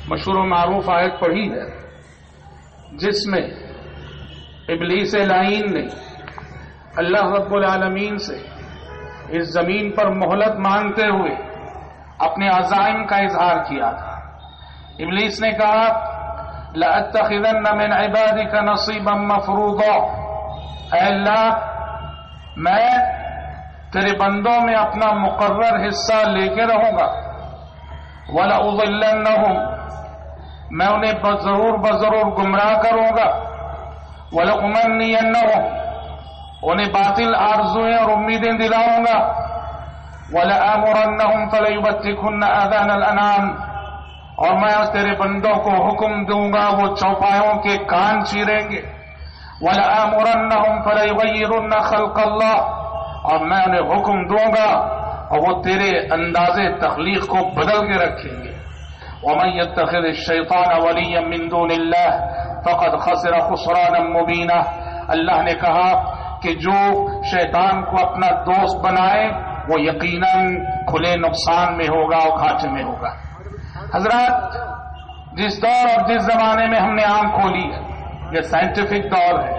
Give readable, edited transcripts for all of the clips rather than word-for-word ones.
مشہور و معروف آیت پڑھی ہے جس میں ابلیس لعین نے اللہ رب العالمین سے اس زمین پر مہلت مانگتے ہوئے اپنے عزائم کا اظہار کیا تھا۔ ابلیس نے کہا لَأَتَّخِذَنَّ مِنْ عِبَادِكَ نَصِيبًا مَفْرُوضًا، اے اللہ میں تیرے بندوں میں اپنا مقرر حصہ لے کے رہوں گا، وَلَأُضِلَّنَّهُمْ، میں انہیں بضرور گمراہ کروں گا، وَلَأُمَنِّيَنَّهُمْ، انہیں باطل آرزویں اور امیدیں دلاؤں گا، وَلَآمُرَنَّهُمْ فَلَيُبَتِّكُنَّ آذَانَ الْأَنْعَامِ، اور میں تیرے بندوں کو حکم دوں گا وہ چوپایوں کے کان چیریں گے، وَلَآمُرَنَّهُمْ فَلَيُغَيِّرُنَّ خَلْقَ اللَّهِ، اور میں انہیں حکم دوں گا اور وہ تیرے انداز تخلیق کو بدل کے رکھیں گے۔ وَمَن يَتَّخِذِ الشَّيْطَانَ وَلِيًّا مِّن دُونِ اللَّهِ فَقَدْ خَسِرَ خُسْرَانًا مُّبِينًا، اللہ نے کہا کہ جو شیطان کو اپنا دوست بنائے وہ یقیناً کھلے نقصان میں ہوگا اور گھاٹے میں ہوگا۔ حضرات، جس دور اور جس زمانے میں ہم نے آنکھ کھولی ہے یہ سائنٹیفک دور ہے۔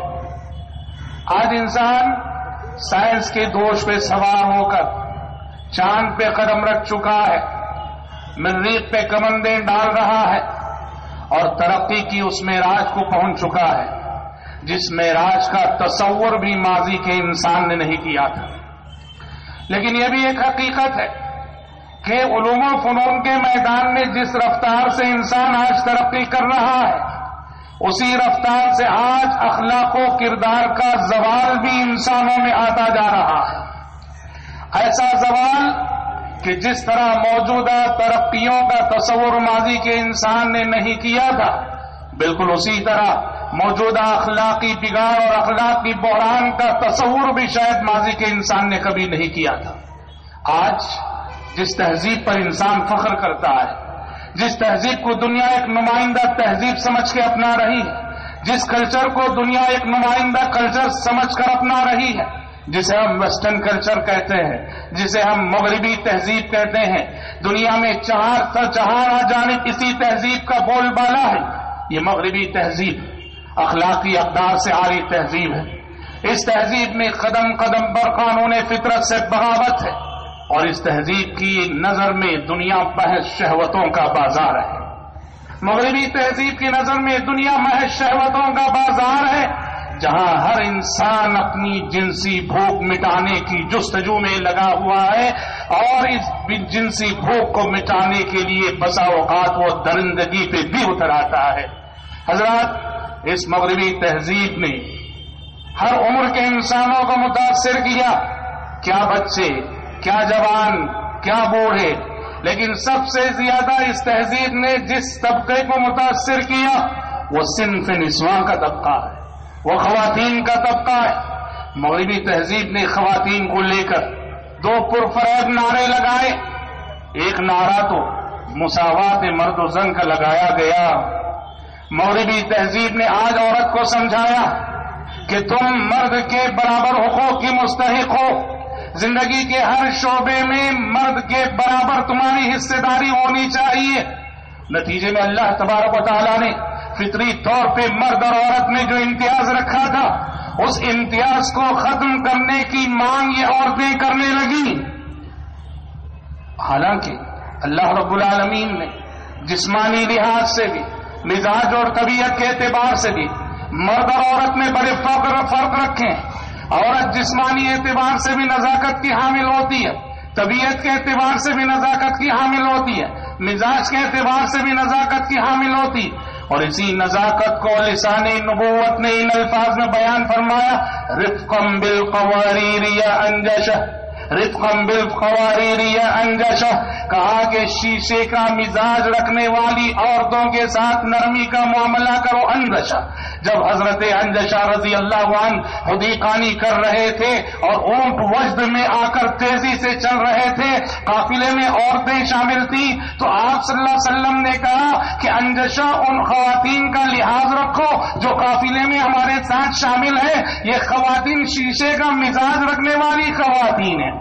آج انسان سائنس کے دوش پہ سوار ہو کر چاند پہ قدم رکھ چکا ہے، مریخ پہ کمندیں ڈال رہا ہے اور ترقی کی اس معراج کو پہنچ چکا ہے جس معراج کا تصور بھی ماضی کے انسان نے نہیں کیا تھا۔ لیکن یہ بھی ایک حقیقت ہے کہ علوم و فنون کے میدان میں جس رفتار سے انسان آج ترقی کر رہا ہے اسی رفتار سے آج اخلاق و کردار کا زوال بھی انسانوں میں آتا جا رہا ہے۔ ایسا زوال کہ جس طرح موجودہ ترقیوں کا تصور ماضی کے انسان نے نہیں کیا تھا بالکل اسی طرح موجودہ اخلاقی بگاڑ اور اخلاقی بحران کا تصور بھی شاید ماضی کے انسان نے کبھی نہیں کیا تھا۔ آج جس تہذیب پر انسان فخر کرتا ہے، جس تہذیب کو دنیا ایک نمائندہ تہذیب سمجھ کے اپنا رہی ہے، جس کلچر کو دنیا ایک نمائندہ کلچر سمجھ کر اپنا رہی ہے، جسے ہم ویسٹرن کلچر کہتے ہیں، جسے ہم مغربی تہذیب کہتے ہیں، دنیا میں چہارہ جانب اسی تہذیب کا بول بالا ہے۔ یہ مغربی تہذیب اخلاقی اقدار سے عاری تہذیب ہے۔ اس تہذیب میں قدم قدم پر قانون فطرت سے بغاوت ہے اور اس تہذیب کی نظر میں دنیا محض شہوتوں کا بازار ہے۔ مغربی تہذیب کی نظر میں دنیا محض شہوتوں کا بازار ہے جہاں ہر انسان اپنی جنسی بھوک مٹانے کی جستجو میں لگا ہوا ہے اور اس جنسی بھوک کو مٹانے کے لیے بسا اوقات وہ درندگی پہ بھی اتر آتا ہے۔ حضرات، اس مغربی تہذیب نے ہر عمر کے انسانوں کو متاثر کیا، کیا بچے، کیا جوان، کیا بوڑھے، لیکن سب سے زیادہ اس تہذیب نے جس طبقے کو متاثر کیا وہ صنف نسواں کا طبقہ ہے، وہ خواتین کا طبقہ ہے۔ مغربی تہذیب نے خواتین کو لے کر دو پرفریب نعرے لگائے۔ ایک نعرہ تو مساوات مرد و زن کا لگایا گیا۔ مغربی تہذیب نے آج عورت کو سمجھایا کہ تم مرد کے برابر حقوق کی مستحق ہو، زندگی کے ہر شعبے میں مرد کے برابر تمہاری حصہ داری ہونی چاہیے۔ نتیجے میں اللہ تبارک و تعالیٰ نے فطری طور پہ مرد اور عورت میں جو امتیاز رکھا تھا اس امتیاز کو ختم کرنے کی مانگ یہ عورتیں کرنے لگیں۔ حالانکہ اللہ رب العالمین نے جسمانی لحاظ سے بھی، مزاج اور طبیعت کے اعتبار سے بھی مرد اور عورت میں بڑے فرق رکھے ہیں۔ عورت جسمانی اعتبار سے بھی نزاکت کی حامل ہوتی ہے، طبیعت کے اعتبار سے بھی نزاکت کی حامل ہوتی ہے، مزاج کے اعتبار سے بھی نزاکت کی حامل ہوتی ہے، اور اسی نزاکت کو لسان نبوت نے ان الفاظ میں بیان فرمایا، رفقاً بالقواریر یا انجشہ، رفقاً بالقواریر یا انجشہ، کہا کہ شیشے کا مزاج رکھنے والی عورتوں کے ساتھ نرمی کا معاملہ کرو۔ انجشہ، جب حضرت انجشہ رضی اللہ عنہ حدیقانی کر رہے تھے اور اونٹ وجد میں آ کر تیزی سے چل رہے تھے، قافلے میں عورتیں شامل تھیں، تو آپ صلی اللہ علیہ وسلم نے کہا کہ انجشہ ان خواتین کا لحاظ رکھو جو قافلے میں ہمارے ساتھ شامل ہیں، یہ خواتین شیشے کا مزاج رکھنے والی خواتین ہیں۔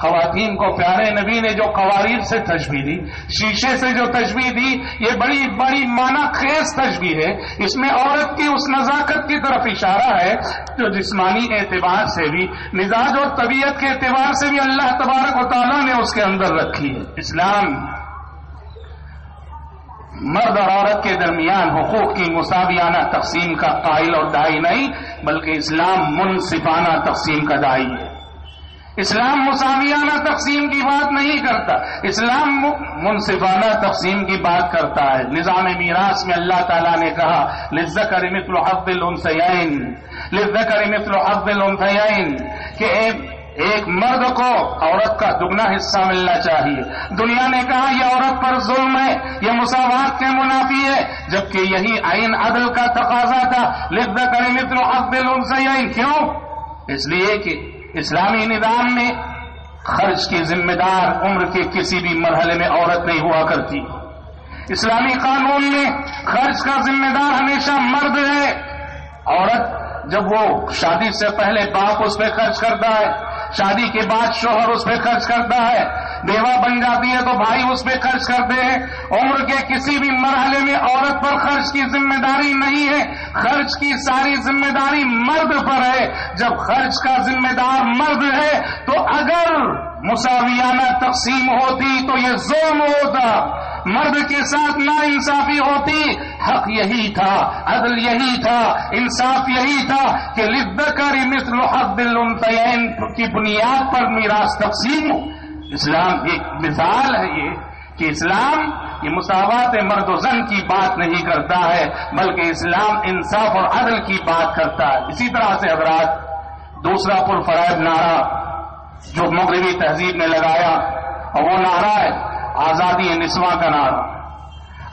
خواتین کو پیارے نبی نے جو قواریر سے تشبیہ دی، شیشے سے جو تشبیہ دی، یہ بڑی بڑی معنی خیز تشبیہ ہے. اس میں عورت کی اس نزاکت کی طرف اشارہ ہے جو جسمانی اعتبار سے بھی، مزاج اور طبیعت کے اعتبار سے بھی اللہ تبارک و تعالیٰ نے اس کے اندر رکھی ہے. اسلام مرد اور عورت کے درمیان حقوق کی مساویانہ تقسیم کا قائل اور داعی نہیں، بلکہ اسلام منصفانہ تقسیم کا داعی ہے. اسلام مساویانہ تقسیم کی بات نہیں کرتا، اسلام منصفانہ تقسیم کی بات کرتا ہے. نظام میراث میں اللہ تعالیٰ نے کہا للذکر مثل حظ الانثیین، للذکر مثل حظ الانثیین، کہ ایک مرد کو عورت کا دگنا حصہ ملنا چاہیے. دنیا نے کہا یہ عورت پر ظلم ہے، یہ مساوات کے منافی ہے، جبکہ یہی عین عدل کا تقاضا تھا. للذکر مثل حظ الانثیین، کیوں؟ اس لیے کہ اسلامی نظام میں خرچ کی ذمہ دار عمر کے کسی بھی مرحلے میں عورت نہیں ہوا کرتی. اسلامی قانون میں خرچ کا ذمہ دار ہمیشہ مرد ہے. عورت جب وہ شادی سے پہلے باپ اس پہ خرچ کرتا ہے، شادی کے بعد شوہر اس پہ خرچ کرتا ہے، بیوہ بن جاتی ہے تو بھائی اس پہ خرچ کرتے ہیں. عمر کے کسی بھی مرحلے میں عورت پر خرچ کی ذمہ داری نہیں ہے، خرچ کی ساری ذمہ داری مرد پر ہے. جب خرچ کا ذمہ دار مرد ہے تو اگر مساویانہ تقسیم ہوتی تو یہ ظلم ہوتا، مرد کے ساتھ نا انصافی ہوتی. حق یہی تھا، عدل یہی تھا، انصاف یہی تھا کہ للذکر مثل حظ الانثیین کی بنیاد پر میراث تقسیم ہو. اسلام ایک مثال ہے یہ کہ اسلام یہ مساوات مرد و زن کی بات نہیں کرتا ہے، بلکہ اسلام انصاف اور عدل کی بات کرتا ہے. اسی طرح سے حضرات دوسرا پرفریب نعرہ جو مغربی تہذیب نے لگایا، اور وہ نعرہ ہے آزادی نسواں کا نعرہ.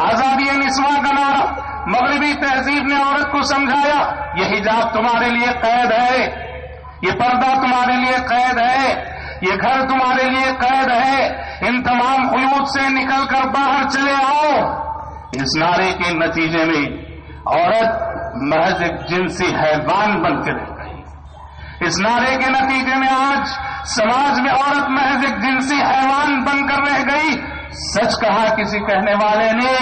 آزادی نسواں کا نعرہ مغربی تہذیب نے عورت کو سمجھایا یہ حجاب تمہارے لیے قید ہے، یہ پردہ تمہارے لیے قید ہے، یہ گھر تمہارے لیے قید ہے، ان تمام قیود سے نکل کر باہر چلے آؤ. اس نعرے کے نتیجے میں عورت محض ایک جنسی حیوان بن کے رہ گئی. اس نعرے کے نتیجے میں آج سماج میں عورت محض ایک جنسی حیوان بن کر رہ گئی. سچ کہا کسی کہنے والے نے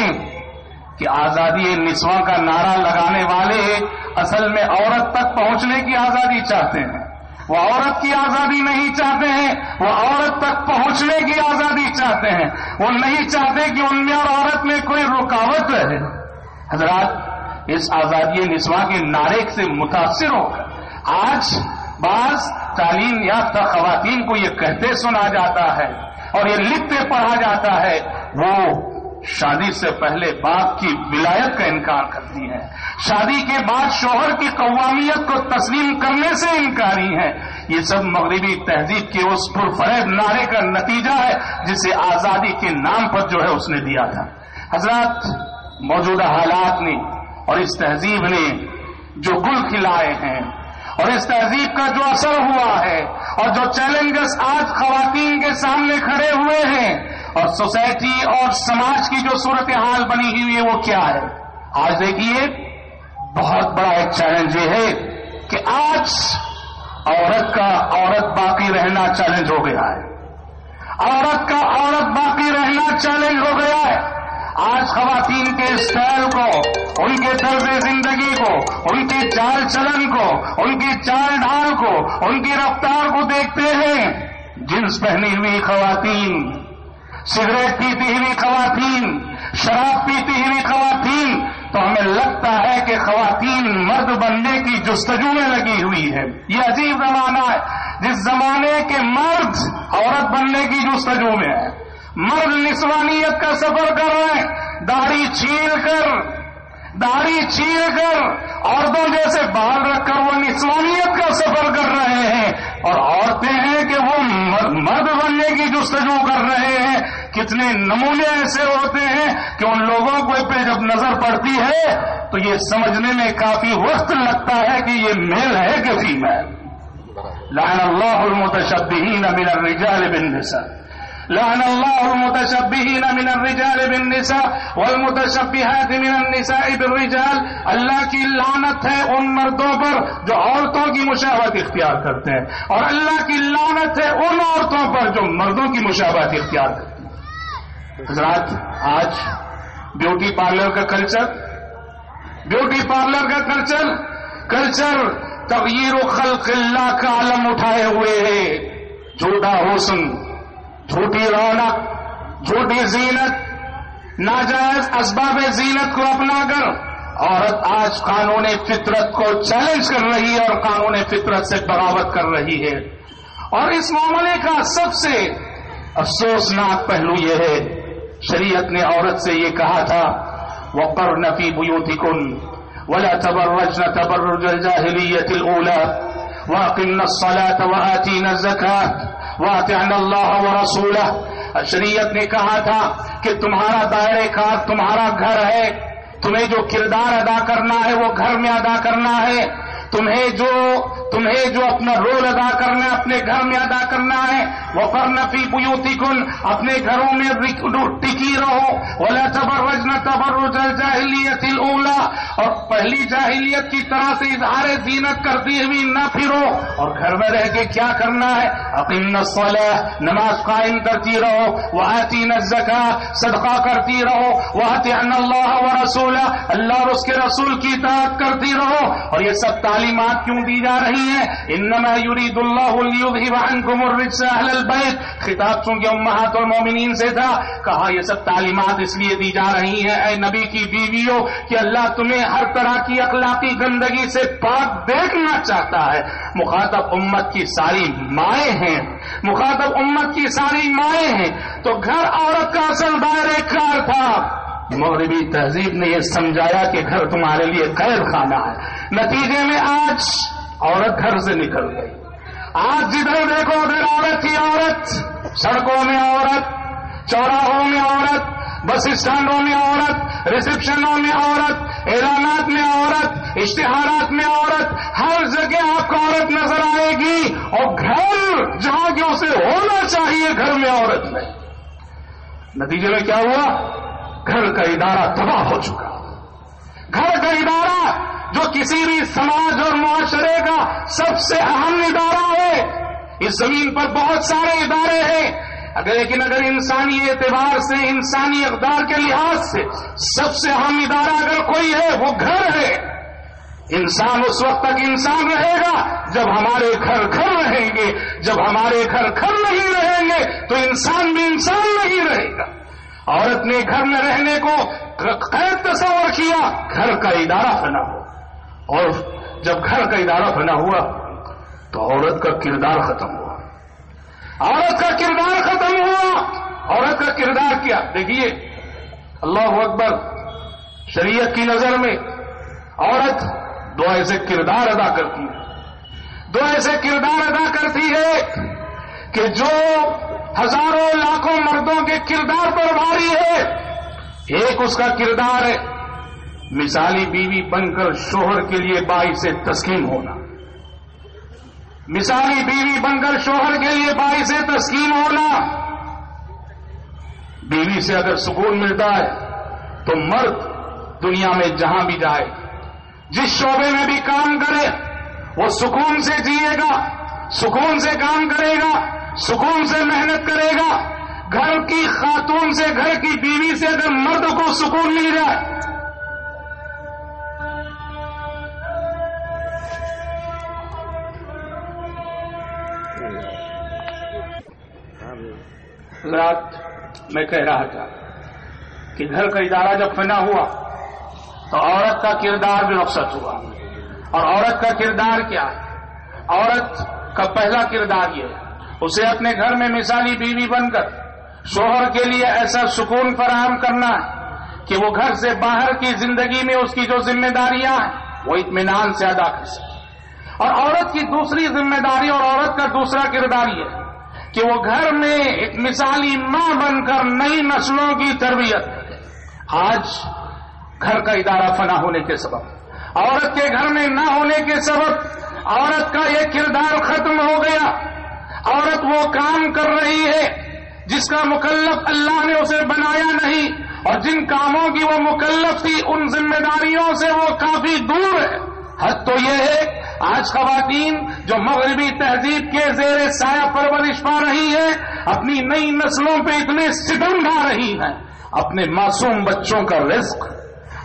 کہ آزادی نسواں کا نعرہ لگانے والے اصل میں عورت تک پہنچنے کی آزادی چاہتے ہیں. وہ عورت کی آزادی نہیں چاہتے ہیں، وہ عورت تک پہنچنے کی آزادی چاہتے ہیں. وہ نہیں چاہتے کہ ان میں اور عورت میں کوئی رکاوٹ رہے. حضرات اس آزادی نسواں کے نعرے سے متاثر ہو کر آج بعض تعلیم یافتہ خواتین کو یہ کہتے سنا جاتا ہے اور یہ لکھتے پڑھا جاتا ہے وہ شادی سے پہلے باپ کی ولایت کا انکار کرتی ہیں، شادی کے بعد شوہر کی قوامیت کو تسلیم کرنے سے انکاری ہیں. یہ سب مغربی تہذیب کے اس پرفریب نعرے کا نتیجہ ہے جسے آزادی کے نام پر جو ہے اس نے دیا تھا. حضرات موجودہ حالات نے اور اس تہذیب نے جو گل کھلائے ہیں اور اس تہذیب کا جو اثر ہوا ہے اور جو چیلنجز آج خواتین کے سامنے کھڑے ہوئے ہیں اور سوسائٹی اور سماج کی جو صورتحال بنی ہوئی ہے وہ کیا ہے؟ آج دیکھیے بہت بڑا ایک چیلنج یہ ہے کہ آج عورت کا عورت باقی رہنا چیلنج ہو گیا ہے. عورت کا عورت باقی رہنا چیلنج ہو گیا ہے. آج خواتین کے اسٹائل کو، ان کے طرز زندگی کو، ان کی چال چلن کو، ان کی چال ڈھال کو، ان کی رفتار کو دیکھتے ہیں. جنس پہنی ہوئی خواتین، سگریٹ پیتی ہوئی خواتین، شراب پیتی ہوئی خواتین، تو ہمیں لگتا ہے کہ خواتین مرد بننے کی جستجو میں لگی ہوئی ہے. یہ عجیب زمانہ ہے جس زمانے کے مرد عورت بننے کی جستجو میں ہے. مرد نسوانیت کا سفر کر رہے ہیں، داڑھی چھیل کر عورتوں جیسے بال رکھ کر وہ نسوانیت کا سفر کر رہے ہیں، اور عورتیں ہیں کہ وہ مرد بننے کی جستجو کر رہے ہیں. کتنے نمونے ایسے ہوتے ہیں کہ ان لوگوں کو پہ جب نظر پڑتی ہے تو یہ سمجھنے میں کافی وقت لگتا ہے کہ یہ میل ہے کہ فیمیل. لعن اللہ المتشبہین من الرجال بالنساء، لعن الله المتشبهين من الرجال بالنساء والمتشبهات من النساء بالرجال. اللہ کی لعنت ہے ان مردوں پر جو عورتوں کی مشابہت اختیار کرتے ہیں، اور اللہ کی لعنت ہے ان عورتوں پر جو مردوں کی مشابہت اختیار کرتے ہیں. حضرات، آج بیوٹی پارلر کا کلچر تغییر و خلق اللہ کا علم اٹھائے ہوئے ہے. جھوٹا حسن، جھوٹی رونق، جھوٹی زینت، ناجائز اسباب زینت کو اپنا کر عورت آج قانون فطرت کو چیلنج کر رہی ہے اور قانون فطرت سے بغاوت کر رہی ہے. اور اس معاملے کا سب سے افسوسناک پہلو یہ ہے، شریعت نے عورت سے یہ کہا تھا وَقَرْنَ فِي بُيُوتِكُنَّ وَلَا تَبَرَّجْنَ تَبَرُّجَ الْجَاهِلِيَّةِ الْأُولَى وَأَقِمْنَ الصَّلَاةَ وَآتِينَ الزَّكَاةَ وَأَطِعْنَ اللَّهَ وَرَسُولَهُ. شریعت نے کہا تھا کہ تمہارا دائرہ کار تمہارا گھر ہے، تمہیں جو کردار ادا کرنا ہے وہ گھر میں ادا کرنا ہے، تمہیں جو اپنا رول ادا کرنا ہے اپنے گھر میں ادا کرنا ہے. وَقَرْنَ فِي بُيُوتِكُنَّ، اپنے گھروں میں ٹکی رہو. وَلَا تَبَرَّجْنَ تَبَرُّجَ الْجَاهِلِيَّةِ الْأُولَى، اور پہلی جاہلیت کی طرح سے اظہار زینت کرتی ہوئی نہ پھرو. اور گھر میں رہ کے کیا کرنا ہے؟ اقِمْنَ الصَّلَاةَ، نماز قائم کرتی رہو. وَآتِينَ الزَّكَاةَ، صدقہ کرتی رہو. وَأَطِعْنَ اللَّهَ وَرَسُولَهُ، اللہ اور اس کے رسول کی اطاعت کرتی رہو. اور یہ سب تعلیمات کیوں دی جا رہی ہیں؟ انما یرید اللہ لیذھب عنکم الرجس اہل البیت. خطاب چونکہ امہات المومنین سے تھا، کہا یہ سب تعلیمات اس لیے دی جا رہی ہیں اے نبی کی بیویوں کہ اللہ تمہیں ہر طرح کی اخلاقی گندگی سے پاک دیکھنا چاہتا ہے. مخاطب امت کی ساری مائیں ہیں، تو گھر عورت کا اصل دائرہ کار تھا. مغربی تہذیب نے یہ سمجھایا کہ گھر تمہارے لیے قید خانہ ہے. نتیجے میں آج عورت گھر سے نکل گئی. آج جدھر دیکھو ادھر عورت ہی عورت، سڑکوں میں عورت، چوراہوں میں عورت، بس اسٹینڈوں میں عورت، ریسپشنوں میں عورت، اعلانات میں عورت، اشتہارات میں عورت، ہر جگہ آپ کو عورت نظر آئے گی. اور گھر جہاں کہ اسے ہونا چاہیے گھر میں عورت نہیں. نتیجے میں کیا ہوا؟ گھر کا ادارہ تباہ ہو چکا. گھر کا ادارہ جو کسی بھی سماج اور معاشرے کا سب سے اہم ادارہ ہے. اس زمین پر بہت سارے ادارے ہیں، لیکن اگر انسانی اعتبار سے، انسانی اقدار کے لحاظ سے سب سے اہم ادارہ اگر کوئی ہے وہ گھر ہے. انسان اس وقت تک انسان رہے گا جب ہمارے گھر رہیں گے. جب ہمارے گھر نہیں رہیں گے تو انسان بھی انسان نہیں رہے گا. عورت نے گھر میں رہنے کو قید تصور کیا، گھر کا ادارہ فنا ہو. اور جب گھر کا ادارہ فنا ہوا تو عورت کا کردار ختم ہوا. عورت کا کردار کیا؟ دیکھیے، اللہ اکبر، شریعت کی نظر میں عورت دو ایسے کردار ادا کرتی ہے کہ جو ہزاروں لاکھوں مردوں کے کردار پر بھاری ہے. ایک اس کا کردار ہے مثالی بیوی بن کر شوہر کے لیے باعث تسکین ہونا. مثالی بیوی بن کر شوہر کے لیے باعث تسکین ہونا. بیوی سے اگر سکون ملتا ہے تو مرد دنیا میں جہاں بھی جائے، جس شعبے میں بھی کام کرے، وہ سکون سے جیے گا، سکون سے کام کرے گا، سکون سے محنت کرے گا. گھر کی خاتون سے، گھر کی بیوی سے اگر مرد کو سکون مل جائے، رات میں کہہ رہا تھا کہ گھر کا ادارہ جب فنا ہوا تو عورت کا کردار بھی رخصت ہوا. اور عورت کا کردار کیا ہے؟ عورت کا پہلا کردار یہ ہے اسے اپنے گھر میں مثالی بیوی بن کر شوہر کے لیے ایسا سکون فراہم کرنا ہے کہ وہ گھر سے باہر کی زندگی میں اس کی جو ذمہ داریاں ہیں وہ اطمینان سے ادا کر سکے. اور عورت کی دوسری ذمہ داری اور عورت کا دوسرا کردار یہ ہے کہ وہ گھر میں ایک مثالی ماں بن کر نئی نسلوں کی تربیت کرے. آج گھر کا ادارہ فنا ہونے کے سبب، عورت کے گھر میں نہ ہونے کے سبب عورت کا یہ کردار ختم ہو گیا. عورت وہ کام کر رہی ہے جس کا مکلف اللہ نے اسے بنایا نہیں، اور جن کاموں کی وہ مکلف تھی ان ذمہ داریوں سے وہ کافی دور ہے۔ حد تو یہ ہے آج خواتین جو مغربی تہذیب کے زیر سایہ پرورش پا رہی ہیں، اپنی نئی نسلوں پہ اتنے ستم ڈھا رہی ہیں، اپنے معصوم بچوں کا رزق،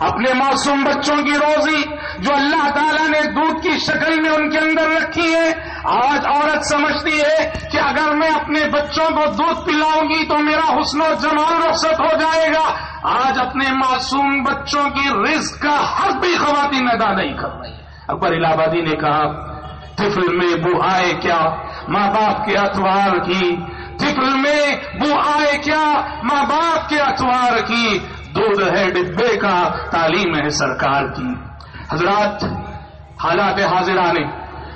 اپنے معصوم بچوں کی روزی جو اللہ تعالیٰ نے دودھ کی شکل میں ان کے اندر رکھی ہے، آج عورت سمجھتی ہے کہ اگر میں اپنے بچوں کو دودھ پلاؤں گی تو میرا حسن و جمال رخصت ہو جائے گا۔ آج اپنے معصوم بچوں کی رزق کا حق بھی خواتین ادا نہیں کر رہی۔ اکبر الہ آبادی نے کہا طفل میں بو آئے کیا ماں باپ کے اتوار کی، طفل میں بو آئے کیا ماں باپ کے اتوار کی، دودھ ہے ڈبے کا تعلیم ہے سرکار کی۔ حضرات، حالات حاضرہ نے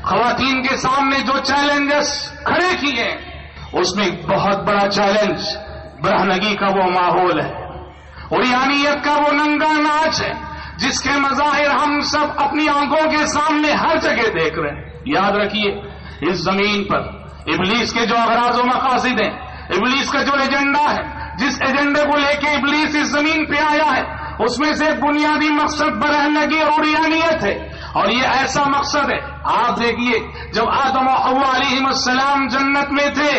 خواتین کے سامنے جو چیلنجز کھڑے کیے اس میں بہت بڑا چیلنج برہنگی کا وہ ماحول ہے، عریانیت کا وہ ننگا ناچ ہے جس کے مظاہر ہم سب اپنی آنکھوں کے سامنے ہر جگہ دیکھ رہے ہیں۔ یاد رکھیے اس زمین پر ابلیس کے جو اغراض و مقاصد ہیں، ابلیس کا جو ایجنڈا ہے، جس ایجنڈے کو لے کے ابلیس اس زمین پہ آیا ہے، اس میں سے بنیادی مقصد برہنگی اور عریانیت ہے، اور یہ ایسا مقصد ہے۔ آپ دیکھیے جب آدم و حوا علیہم السلام جنت میں تھے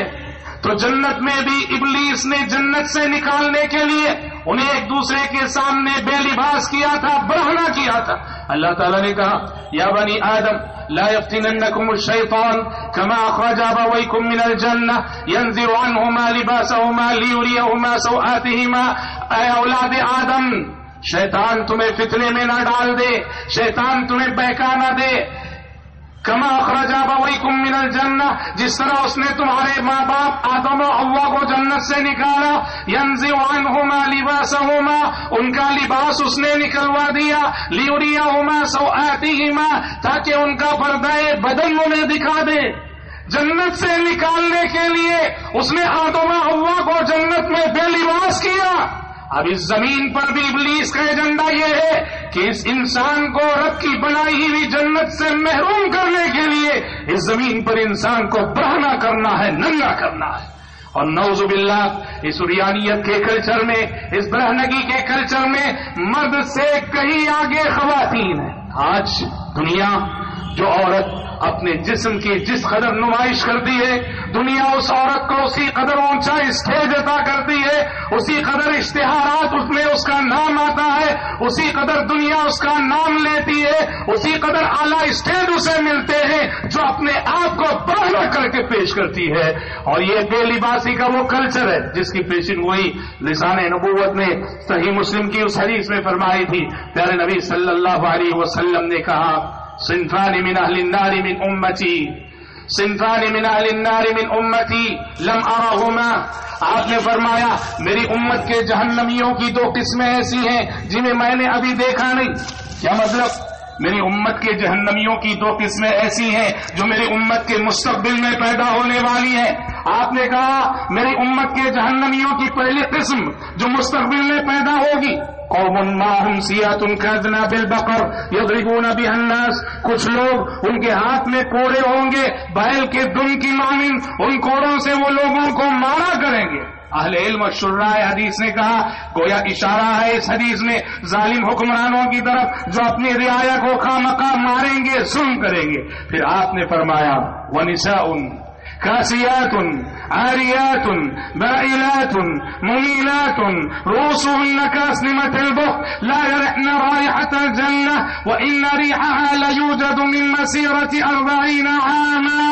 تو جنت میں بھی ابلیس نے جنت سے نکالنے کے لیے انہیں ایک دوسرے کے سامنے بے لباس کیا تھا، برہنہ کیا تھا۔ اللہ تعالیٰ نے کہا یا بنی آدم لا يفتننكم الشيطان كما اخرج ابويكم من الجنة ينزع عنهما لباسهما ليريهما سوآتهما، اے اولاد آدم شیطان تمہیں فتنے میں نہ ڈال دے، شیطان تمہیں بہکا نہ دے، کما اخرج ابویکم من الجنہ، جس طرح اس نے تمہارے ماں باپ آدم و حوا کو جنت سے نکالا، ینزع عنہما لباسہما، ان کا لباس اس نے نکلوا دیا، لیریہما سوآتہما، تاکہ ان کا پردہ بدن انہیں دکھا دے۔ جنت سے نکالنے کے لیے اس نے آدم و حوا کو جنت میں بے لباس کیا۔ اب اس زمین پر بھی ابلیس کا ایجنڈا یہ ہے کہ اس انسان کو رب کی بنائی ہوئی جنت سے محروم کرنے کے لیے اس زمین پر انسان کو برہنہ کرنا ہے، ننگا کرنا ہے۔ اور نعوذ باللہ اس عریانیت کے کلچر میں، اس برہنگی کے کلچر میں مرد سے کہیں آگے خواتین ہیں۔ آج دنیا جو عورت اپنے جسم کی جس قدر نمائش کرتی ہے، دنیا اس عورت کو اسی قدر اونچا اسٹیج عطا کرتی ہے، اسی قدر اشتہارات اس میں اس کا نام آتا ہے، اسی قدر دنیا اس کا نام لیتی ہے، اسی قدر اعلیٰ اسٹیج اسے ملتے ہیں جو اپنے آپ کو برہنہ کر کے پیش کرتی ہے۔ اور یہ بے لباسی کا وہ کلچر ہے جس کی پیشن گوئی لسان نبوت نے صحیح مسلم کی اس حدیث میں فرمائی تھی۔ پیارے نبی صلی اللہ علیہ وسلم نے کہا صنفان من اہل النار من امتی، صنفان من اہل النار من امتی لم ارہما، آپ نے فرمایا میری امت کے جہنمیوں کی دو قسمیں ایسی ہیں جنہیں میں نے ابھی دیکھا نہیں۔ کیا مطلب؟ میری امت کے جہنمیوں کی دو قسمیں ایسی ہیں جو میری امت کے مستقبل میں پیدا ہونے والی ہیں۔ آپ نے کہا میری امت کے جہنمیوں کی پہلی قسم جو مستقبل میں پیدا ہوگی، قوم معهم سیات کاذناب البقر یضربون بها الناس، کچھ لوگ ان کے ہاتھ میں کوڑے ہوں گے بیل کے دم کی مانند، ان کوڑوں سے وہ لوگوں کو مارا کریں گے۔ اہل علم اور شراح حدیث نے کہا گویا اشارہ ہے اس حدیث میں ظالم حکمرانوں کی طرف جو اپنی رعایا کو خامخواہ ماریں گے، ظلم کریں گے۔ پھر آپ نے فرمایا وَنِسَاءٌ كاسيات عاريات مائلات مميلات رؤوسهن كأسنمة البخت لا يرحن رائحة الجنة وإن ريحها ليوجد من مسيرة 40 عاما۔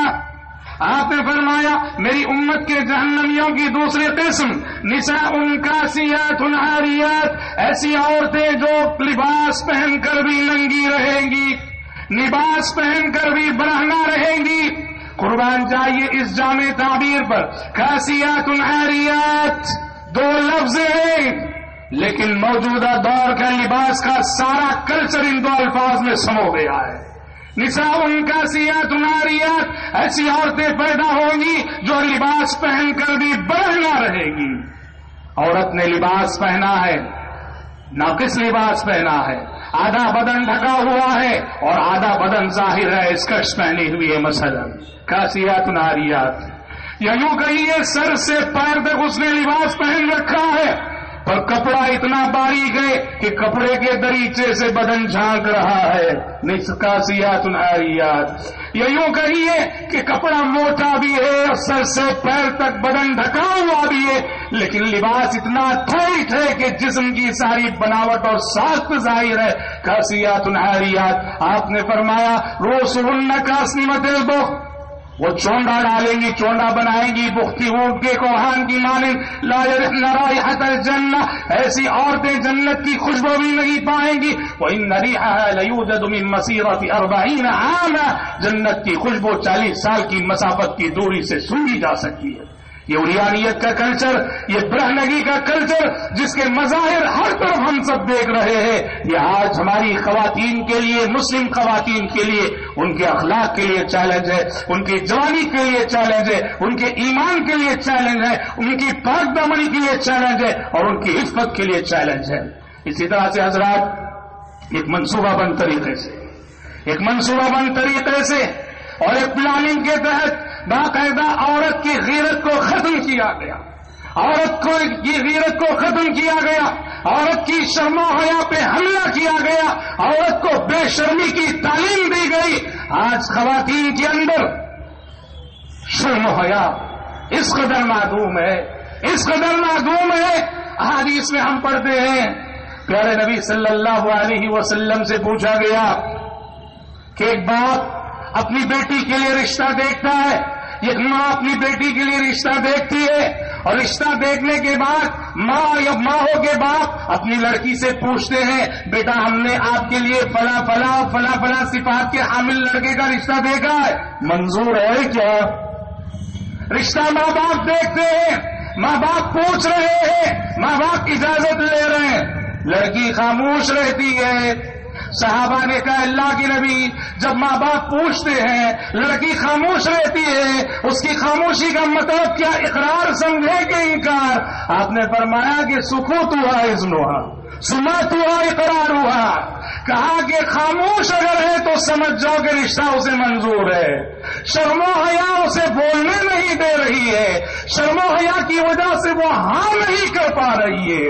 آپ نے فرمایا میری امت کے جہنمیوں کی دوسری قسم نساء کاسیات عاریات، ایسی عورتیں جو لباس پہن کر بھی ننگی رہیں گی، لباس پہن کر بھی برہنہ رہیں گی۔ قربان جائیے اس جامع تعبیر پر، کاسیات عاریات دو لفظ ہیں لیکن موجودہ دور کا لباس کا سارا کلچر ان دو الفاظ میں سمو گیا ہے۔ نساء کاسیات عاریات، ایسی عورتیں پیدا ہوں گی جو لباس پہن کر بھی برہنہ رہے گی۔ عورت نے لباس پہنا ہے، ناقص لباس پہنا ہے، آدھا بدن ڈھکا ہوا ہے اور آدھا بدن ظاہر ہے، اسکرٹس پہنی ہوئی ہے۔ مثلا کاسیات عاریات، یا یوں کہیے سر سے پیر تک اس نے لباس پہن رکھا ہے، پر کپڑا اتنا باریک ہے کہ کپڑے کے دریچے سے بدن جھانک رہا ہے، کاسیات عاریات۔ یا یوں کہیے کہ کپڑا موٹا بھی ہے اور سر سے پیر تک بدن ڈھکا ہوا بھی ہے، لیکن لباس اتنا ٹائٹ ہے کہ جسم کی ساری بناوٹ اور ساخت ظاہر ہے، کاسیات عاریات۔ آپ نے فرمایا رؤسہن کاسنمۃ البخت، وہ چونڈا ڈالیں گی، چونڈا بنائیں گی بختی اونٹ کے کوہان کی مانند، لا یرحن رائحۃ الجنہ، ایسی عورتیں جنت کی خوشبو بھی نہیں پائیں گی، وَإِنَّ رِيحَهَا لَيُوجَدُ مِن مَّسِيرَةِ 40 عَامًا، جنت کی خوشبو 40 سال کی مسافت کی دوری سے سونگھی جا سکتی ہے۔ یہ عریانیت کا کلچر، یہ برہنگی کا کلچر جس کے مظاہر ہر طرف ہم سب دیکھ رہے ہیں، یہ آج ہماری خواتین کے لیے، مسلم خواتین کے لیے، ان کے اخلاق کے لیے چیلنج ہے، ان کی جوانی کے لیے چیلنج ہے، ان کے ایمان کے لیے چیلنج ہے، ان کی پاک دامنی کے لیے چیلنج ہے، اور ان کی عفت کے لیے چیلنج ہے۔ اسی طرح سے حضرات ایک منصوبہ بند طریقے سے اور ایک پلاننگ کے تحت باقاعدہ عورت کی غیرت کو ختم کیا گیا، عورت کی غیرت کو ختم کیا گیا، عورت کی شرم و حیا پہ حملہ کیا گیا، عورت کو بے شرمی کی تعلیم دی گئی۔ آج خواتین کے اندر شرم و حیا اس قدر معدوم ہے، احادیث میں ہم پڑھتے ہیں، پیارے نبی صلی اللہ علیہ وسلم سے پوچھا گیا کہ ایک باپ اپنی بیٹی کے لیے رشتہ دیکھتا ہے، ایک ماں اپنی بیٹی کے لیے رشتہ دیکھتی ہے، اور رشتہ دیکھنے کے بعد ماں یا ماں کے باپ اپنی لڑکی سے پوچھتے ہیں بیٹا ہم نے آپ کے لیے فلاں صفات کے حامل لڑکے کا رشتہ دیکھا ہے، منظور ہے کیا؟ رشتہ ماں باپ دیکھتے ہیں، ماں باپ پوچھ رہے ہیں، ماں باپ اجازت لے رہے ہیں، لڑکی خاموش رہتی ہے۔ صحابہ نے کہا اللہ کے نبی جب ماں باپ پوچھتے ہیں لڑکی خاموش رہتی ہے، اس کی خاموشی کا مطلب کیا اقرار سمجھے کہ انکار؟ آپ نے فرمایا کہ سکوتھا اذنھا سمعتھا اقرارھا، کہا کہ خاموش اگر ہے تو سمجھ جاؤ کہ رشتہ اسے منظور ہے، شرم و حیا اسے بولنے نہیں دے رہی ہے، شرم و حیا کی وجہ سے وہ ہاں نہیں کر پا رہی ہے۔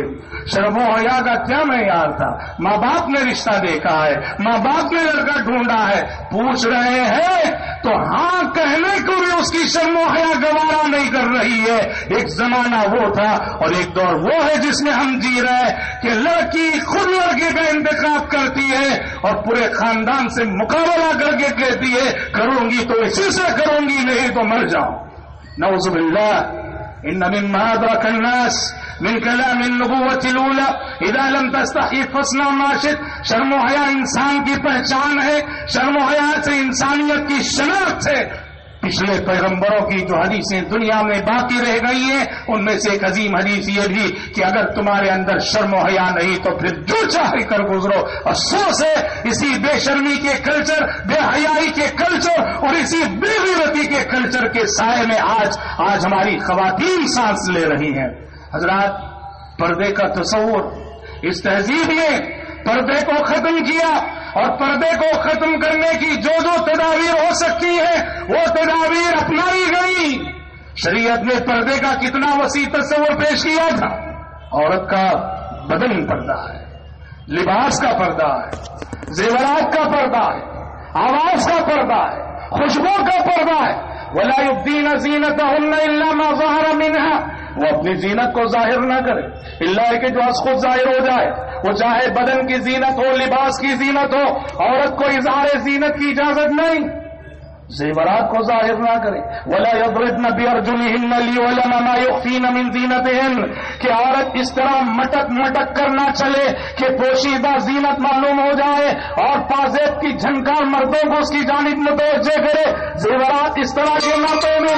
شرم و حیا کا کیا معیار تھا؟ ماں باپ نے رشتہ دیکھا ہے، ماں باپ نے لڑکا ڈھونڈا ہے، پوچھ رہے ہیں تو ہاں کہنے کو بھی اس کی شرم و حیا گوارا نہیں کر رہی ہے۔ ایک زمانہ وہ تھا اور ایک دور وہ ہے جس میں ہم جی رہے ہیں کہ لڑکی خود لڑکے کا انتخاب کرتی ہے اور پورے خاندان سے مقابلہ کر کے کہتی ہے کروں گی تو اسی سے کروں گی، نہیں تو مر جاؤں۔ نعوذ باللہ۔ ان مما ادرك الناس من كلام النبوة الاولى اذا لم تستحي فاصنع ما شئت، شرم و حیا انسان کی پہچان ہے، شرم و حیا سے انسانیت کی شناخت ہے۔ پچھلے پیغمبروں کی جو حدیثیں دنیا میں باقی رہ گئی ہیں ان میں سے ایک عظیم حدیث یہ بھی کہ اگر تمہارے اندر شرم و حیا نہیں تو پھر جو چاہے کر گزرو۔ افسوس ہے اسی بے شرمی کے کلچر، بے حیائی کے کلچر اور اسی بے غیرتی کے کلچر کے سائے میں آج ہماری خواتین سانس لے رہی ہیں۔ حضرات پردے کا تصور، اس تہذیب نے پردے کو ختم کیا، اور پردے کو ختم کرنے کی جو تدابیر ہو سکتی ہے وہ تدابیر اپنائی گئی۔ شریعت نے پردے کا کتنا وسیع تصور پیش کیا تھا۔ عورت کا بدن پردہ ہے، لباس کا پردہ ہے، زیورات کا پردہ ہے، آواز کا پردہ ہے، خوشبو کا پردہ ہے۔ وَلَا يُبْدِينَ زِينَتَهُنَّ إِلَّا مَا ظَهَرَ مِنْهَا، وہ اپنی زینت کو ظاہر نہ کرے اللہ کہ جو از خود ظاہر ہو جائے، وہ چاہے بدن کی زینت ہو، لباس کی زینت ہو، عورت کو اظہار زینت کی اجازت نہیں، زیورات کو ظاہر نہ کرے۔ وَلَا يَضْرِبْنَ بِأَرْجُلِهِنَّ لِيُعْلَمَ مَا يُخْفِينَ مِنْ زِينَتِهِنَّ، کہ عورت اس طرح مٹک مٹک کر نہ چلے کہ پوشیدہ زینت معلوم ہو جائے اور پازیب کی جھنکار مردوں کو اس کی جانب متوجہ کرے۔ زیورات اس طرح کے نہ پہنے،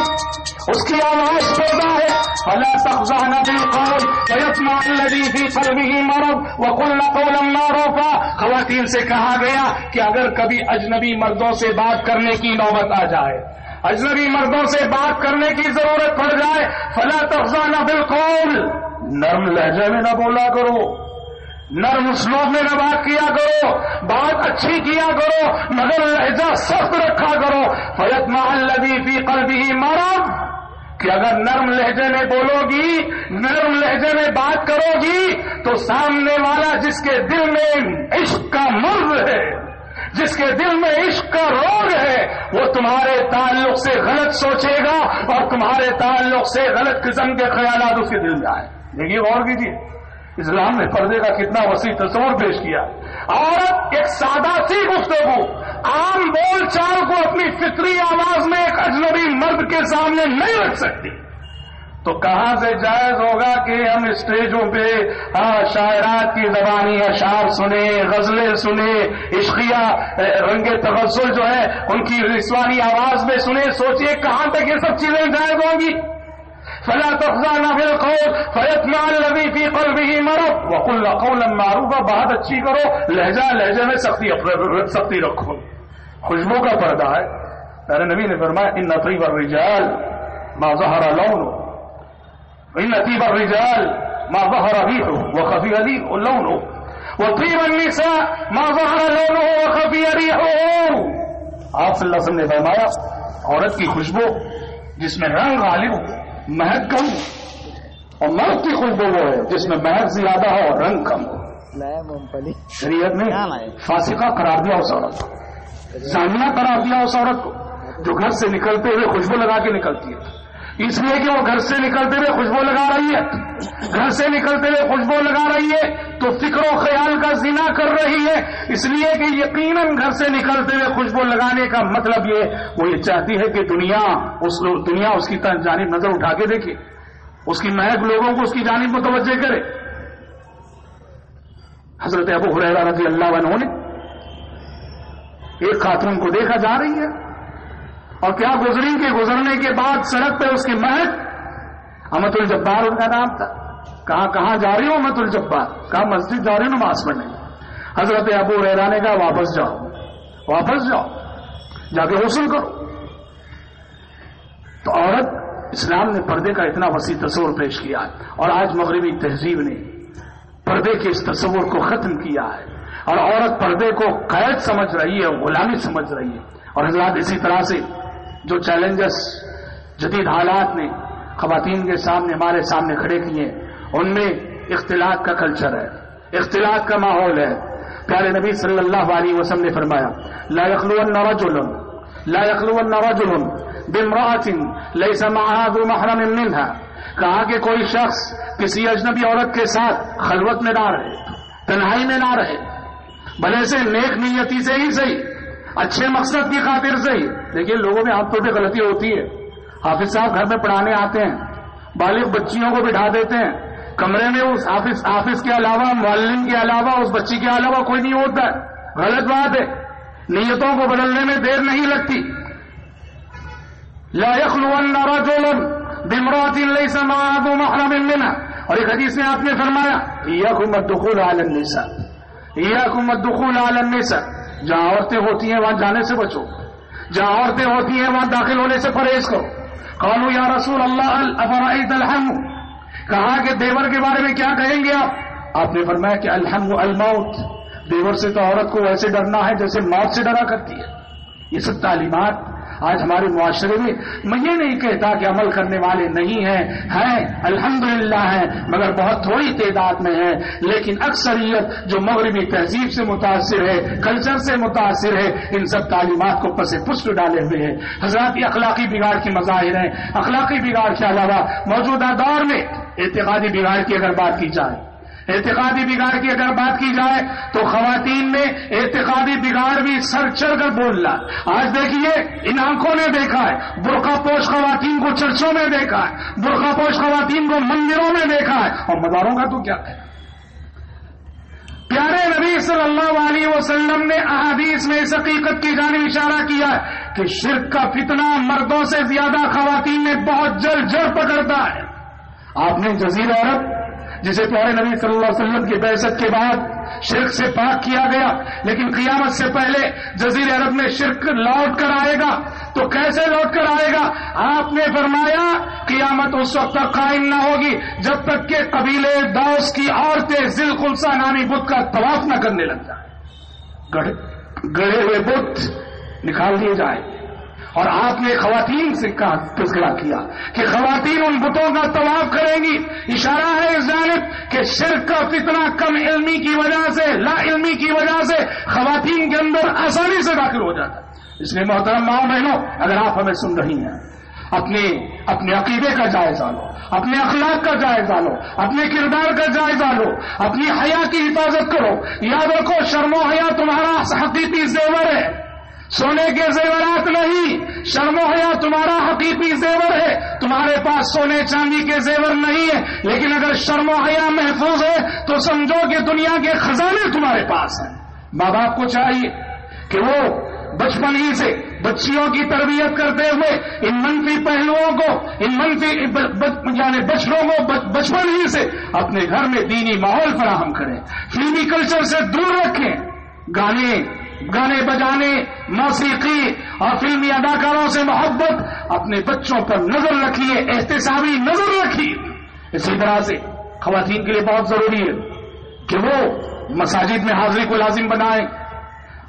اس کی آواز پیدا ہے فَلَا تَخْضَعْنَ بِالْقَوْلِ فَيَطْمَعَ الَّذِي فِي قَلْبِهِ مَرَضٌ وَقُلْنَ قَوْلًا مَّعْرُوفًا۔ خواتین سے کہا گیا کہ اگر کبھی اجنبی مردوں سے بات کرنے کی نوبت آ جائے، اجنبی مردوں سے بات کرنے کی ضرورت پڑ جائے، فَلَا تَخْضَعْنَ بِالْقَوْلِ، نرم لہجے میں نہ بولا کرو، نرم اسلوب میں نہ بات کیا کرو، بات اچھی کیا کرو مگر لہجہ سخت رکھا کرو۔ فَيَطْمَعَ الَّذِي فِي قَلْبِهِ مَرَضٌ، کہ اگر نرم لہجے میں بولو گی، نرم لہجے میں بات کرو گی تو سامنے والا جس کے دل میں عشق کا مرض ہے، جس کے دل میں عشق کا روگ ہے، وہ تمہارے تعلق سے غلط سوچے گا اور تمہارے تعلق سے غلط قسم کے خیالات اس کے دل میں آئے. دیکھیے غور کیجیے، اسلام نے پردے کا کتنا وسیع تصور پیش کیا. عورت ایک سادہ سی گفتگو، عام بول چال کو اپنی فطری آواز میں ایک اجنبی مرد کے سامنے نہیں رکھ سکتی، تو کہاں سے جائز ہوگا کہ ہم اسٹیجوں پہ شاعرات کی زبانی اشعار سنیں، غزلیں سنیں، عشقیہ رنگ تغزل جو ہے ان کی رسوانی آواز میں سنیں. سوچئے کہاں تک یہ سب چیزیں جائز ہوں گی. فلا تخضعن بالقول فيطمع الذي في قلبه مرض وقل قولا معروفا. بات اچھی کرو، لہجے میں سختی رکھو. خوشبو کا پردہ ہے. پیارے نبی نے فرمایا ان طیب الرجال ما ظهر لونه، ان طیب الرجال ما ظهر ريحه وخفي لونه، وطيب النساء ما ظهر لونه وخفي ريحه. آپ صلی اللہ علیہ وسلم نے فرمایا عورت کی خوشبو جس میں رنگ غالب ہو، مہک کم، اور مرد کی خوشبو وہ ہے جس میں مہک زیادہ ہو اور رنگ کم ہو. شریعت نے فاسقہ قرار دیا اس عورت کو، زانیہ قرار دیا اس عورت کو جو گھر سے نکلتے ہوئے خوشبو لگا کے نکلتی ہے. اس لیے کہ وہ گھر سے نکلتے ہوئے خوشبو لگا رہی ہے، گھر سے نکلتے ہوئے خوشبو لگا رہی ہے تو فکر و خیال کا زنا کر رہی ہے. اس لیے کہ یقیناً گھر سے نکلتے ہوئے خوشبو لگانے کا مطلب وہ یہ چاہتی ہے کہ دنیا اس کی جانب نظر اٹھا کے دیکھے، اس کی مہک لوگوں کو اس کی جانب متوجہ کرے. حضرت ابو ہریرہ رضی اللہ عنہ نے ایک خاتون کو دیکھا جا رہی ہے اور کیا گزرنے کے بعد سڑک پہ اس کی مہک. امت الجبار ان کا نام تھا. کہاں جا رہی ہوں امت الجبار؟ کہا مسجد جا رہی ہوں نماز پڑھنے. حضرت ابو ہریرہ نے کہا واپس جاؤ جا کے غسل کرو. تو عورت، اسلام نے پردے کا اتنا وسیع تصور پیش کیا ہے اور آج مغربی تہذیب نے پردے کے اس تصور کو ختم کیا ہے اور عورت پردے کو قید سمجھ رہی ہے، غلامی سمجھ رہی ہے. اور حضرات اسی طرح سے جو چیلنجز جدید حالات نے خواتین کے سامنے ہمارے سامنے کھڑے کیے ان میں اختلاط کا کلچر ہے، اختلاط کا ماحول ہے. پیارے نبی صلی اللہ علیہ وسلم نے فرمایا لا يخلون رجل بامرأة ليس معها ذو محرم منها. کہا کہ کوئی شخص کسی اجنبی عورت کے ساتھ خلوت میں نہ رہے، تنہائی میں نہ رہے، بھلے سے نیک نیتی سے ہی صحیح، اچھے مقصد کی خاطر سے ہی. دیکھیے لوگوں میں عام طور پہ غلطی ہوتی ہے. حافظ صاحب گھر میں پڑھانے آتے ہیں، بالغ بچیوں کو بٹھا دیتے ہیں کمرے میں، اس حافظ کے علاوہ، معلم کے علاوہ، اس بچی کے علاوہ کوئی نہیں ہوتا ہے. غلط بات ہے. نیتوں کو بدلنے میں دیر نہیں لگتی. لا يخلون رجل بامرأة ليس معها ذو محرم منها. اور ایک حدیث میں آپ نے فرمایا إياكم الدخول على النساء، إياكم الدخول على النساء. جہاں عورتیں ہوتی ہیں وہاں جانے سے بچو، جہاں عورتیں ہوتی ہیں وہاں داخل ہونے سے پرہیز کرو. قالوا یا رسول اللہ افرأیت الحم. کہا کہ دیور کے بارے میں کیا کہیں گے آپ نے فرمایا کہ الحم الموت. دیور سے تو عورت کو ویسے ڈرنا ہے جیسے موت سے ڈرا کرتی ہے. یہ سب تعلیمات آج ہمارے معاشرے میں، میں یہ نہیں کہتا کہ عمل کرنے والے نہیں ہیں الحمدللہ ہیں، مگر بہت تھوڑی تعداد میں ہیں. لیکن اکثریت جو مغربی تہذیب سے متاثر ہے، کلچر سے متاثر ہے، ان سب تعلیمات کو پس پشت ڈالے ہوئے ہیں. حضرات یہ اخلاقی بگاڑ کے مظاہر ہیں. اخلاقی بگاڑ کے علاوہ موجودہ دور میں اعتقادی بگاڑ کی اگر بات کی جائے، اعتقادی بگاڑ کی اگر بات کی جائے تو خواتین میں اعتقادی بگاڑ بھی سر چڑھ کر بول رہا. آج دیکھیے ان آنکھوں نے دیکھا ہے برقع پوش خواتین کو چرچوں میں دیکھا ہے، برقع پوش خواتین کو مندروں میں دیکھا ہے، اور مزاروں کا تو کیا ہے. پیارے نبی صلی اللہ علیہ وسلم نے احادیث میں اس حقیقت کی جانب اشارہ کیا ہے کہ شرک کا فتنہ مردوں سے زیادہ خواتین میں بہت جڑ پکڑتا ہے. آپ نے جزیرہ عرب جسے پیارے نبی صلی اللہ علیہ وسلم کی بعثت کے بعد شرک سے پاک کیا گیا، لیکن قیامت سے پہلے جزیرہ عرب میں شرک لوٹ کر آئے گا. تو کیسے لوٹ کر آئے گا؟ آپ نے فرمایا قیامت اس وقت تک قائم نہ ہوگی جب تک کہ قبیلے دوس کی عورتیں ذی الخلصہ نامی بت کا طواف نہ کرنے لگ جائیں. گڑھے ہوئے بت نکال دیے جائیں اور آپ نے خواتین سے تذکرہ کیا کہ خواتین ان بتوں کا طواف کریں گی، اشارہ ہے اس جانب کہ شرک کا فتنہ کم علمی کی وجہ سے، لا علمی کی وجہ سے خواتین کے اندر آسانی سے داخل ہو جاتا ہے۔ اس لیے محترم ماؤں بہنوں، اگر آپ ہمیں سن رہی ہیں، اپنے عقیدے کا جائزہ لو، اپنے اخلاق کا جائزہ لو، اپنے کردار کا جائزہ لو، اپنی حیا کی حفاظت کرو۔ یاد رکھو شرم و حیا تمہارا حقیقی زیور ہے، سونے کے زیورات نہیں، شرم و حیا تمہارا حقیقی زیور ہے۔ تمہارے پاس سونے چاندی کے زیور نہیں ہے، لیکن اگر شرم و حیا محفوظ ہے تو سمجھو کہ دنیا کے خزانے تمہارے پاس ہیں۔ ماں باپ کو چاہیے کہ وہ بچپن ہی سے بچیوں کی تربیت کرتے ہوئے ان منفی پہلوؤں کو، ان منفی یعنی بچوں کو بچپن ہی سے اپنے گھر میں دینی ماحول فراہم کریں، فلمی کلچر سے دور رکھیں، گانے بجانے، موسیقی اور فلمی اداکاروں سے محبت، اپنے بچوں پر نظر رکھیے، احتسابی نظر رکھیے۔ اسی طرح سے خواتین کے لیے بہت ضروری ہے کہ وہ مساجد میں حاضری کو لازم بنائیں۔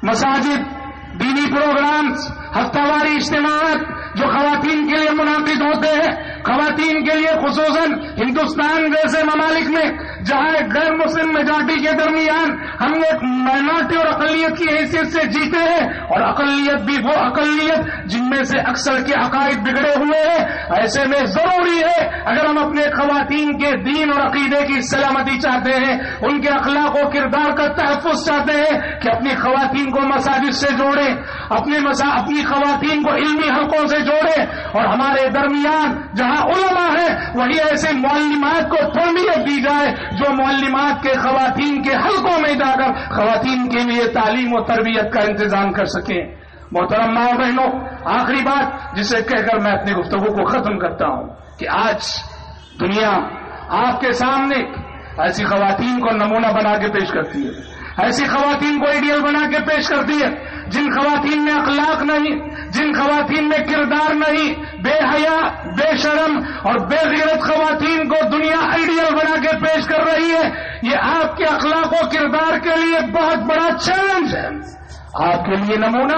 مساجد، دینی پروگرامز، ہفتہ واری اجتماعات جو خواتین کے لیے منعقد ہوتے ہیں، خواتین کے لیے خصوصاً ہندوستان جیسے ممالک میں جہاں ایک غیر مسلم میجارٹی کے درمیان ہم ایک مائنارٹی اور اقلیت کی حیثیت سے جیتے ہیں، اور اقلیت بھی وہ اقلیت جن میں سے اکثر کے عقائد بگڑے ہوئے ہیں، ایسے میں ضروری ہے اگر ہم اپنے خواتین کے دین اور عقیدے کی سلامتی چاہتے ہیں، ان کے اخلاق و کردار کا تحفظ چاہتے ہیں، کہ اپنی خواتین کو مساجد سے جوڑیں، اپنی خواتین کو علمی حلقوں سے جوڑیں، اور ہمارے درمیان جہاں علماء ہیں وہی ایسے معلمات کو تربیت دی جائے جو معلمات کے خواتین کے حلقوں میں جا کر خواتین کے لیے تعلیم و تربیت کا انتظام کر سکیں۔ محترم ماں بہنوں، آخری بات جسے کہہ کر میں اپنی گفتگو کو ختم کرتا ہوں کہ آج دنیا آپ کے سامنے ایسی خواتین کو نمونہ بنا کے پیش کرتی ہے، ایسی خواتین کو آئیڈیل بنا کے پیش کرتی ہے جن خواتین میں اخلاق نہیں، جن خواتین میں کردار نہیں، بے حیا، بے شرم اور بے غیرت خواتین کو دنیا آئیڈیل بنا کے پیش کر رہی ہے۔ یہ آپ کے اخلاق و کردار کے لیے بہت بڑا چیلنج ہے۔ آپ کے لیے نمونہ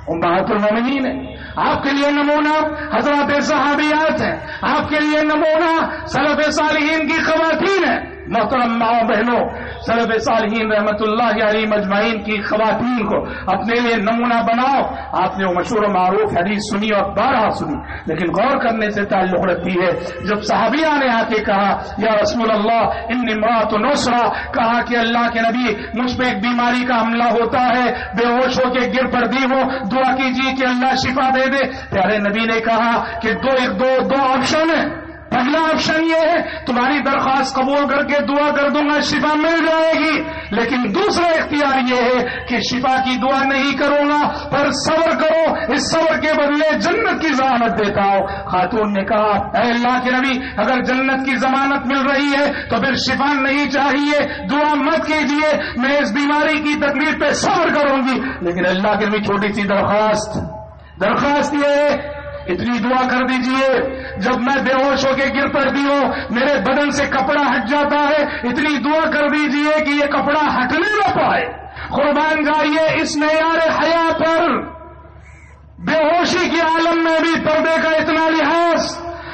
امہات المومنین ہے، آپ کے لیے نمونہ حضرات صحابیات ہیں، آپ کے لیے نمونہ سلف صالحین کی خواتین ہیں۔ محترم ماؤں بہنوں، سلف صالحین رحمت اللہ علیہ مجمعین کی خواتین کو اپنے لیے نمونہ بناؤ۔ آپ نے وہ مشہور و معروف حدیث سنی اور بارہا سنی، لیکن غور کرنے سے تعلق رکھتی ہے جب صحابیہ نے آ کے کہا یا رسول اللہ انی امرأۃ نصرہ، کہا کہ اللہ کے نبی مجھ پہ ایک بیماری کا حملہ ہوتا ہے، بے ہوش ہو کے گر پڑتی ہوں، دعا کیجیے کہ اللہ شفا دے دے۔ پیارے نبی نے کہا کہ دو آپشن ہیں، پہلا آپشن یہ ہے تمہاری درخواست قبول کر کے دعا کر دوں گا، شفا مل جائے گی، لیکن دوسرا اختیار یہ ہے کہ شفا کی دعا نہیں کروں گا پر صبر کرو، اس صبر کے بدلے جنت کی ضمانت دیتا ہوں۔ خاتون نے کہا اے اللہ کے نبی اگر جنت کی ضمانت مل رہی ہے تو پھر شفا نہیں چاہیے، دعا مت کیجیے، میں اس بیماری کی تکلیف پہ صبر کروں گی، لیکن اللہ کے نبی چھوٹی سی درخواست یہ ہے اتنی دعا کر دیجئے جب میں بے ہوش ہو کے گر پڑتی ہوں میرے بدن سے کپڑا ہٹ جاتا ہے، اتنی دعا کر دیجئے کہ یہ کپڑا ہٹنے نہ پائے۔ قربان جائیے اس معیار حیا پر۔ بے ہوشی کے عالم میں بھی پردے کا اتنا لحاظ،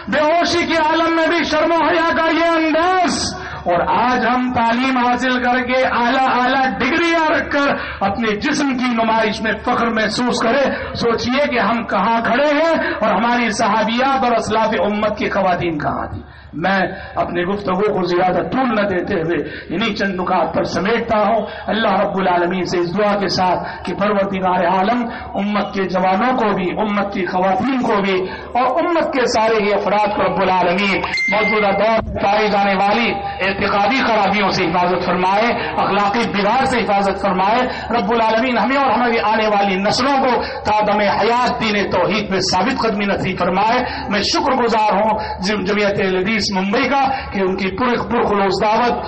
بے ہوشی کے عالم میں بھی شرم و حیا کا یہ انداز، اور آج ہم تعلیم حاصل کر کے اعلیٰ ڈگریاں رکھ کر اپنے جسم کی نمائش میں فخر محسوس کریں۔ سوچئے کہ ہم کہاں کھڑے ہیں اور ہماری صحابیات اور اسلاف امت کی خواتین کہاں تھی۔ میں اپنی گفتگو کو زیادہ طول نہ دیتے ہوئے انہی چند نکات پر سمیٹتا ہوں۔ اللہ رب العالمین سے اس دعا کے ساتھ کہ پروردگار عالم امت کے جوانوں کو بھی، امت کی خواتین کو بھی اور امت کے سارے ہی افراد کو رب العالمین موجودہ دور میں پائی جانے والی اعتقادی خرابیوں سے حفاظت فرمائے، اخلاقی بگاڑ سے حفاظت فرمائے۔ رب العالمین ہمیں اور ہماری آنے والی نسلوں کو تا دم حیات دین توحید میں ثابت قدمی نصیب فرمائے۔ میں شکر گزار ہوں جمعیت اہل حدیث ممبئی کا کہ ان کی پرخلوص دعوت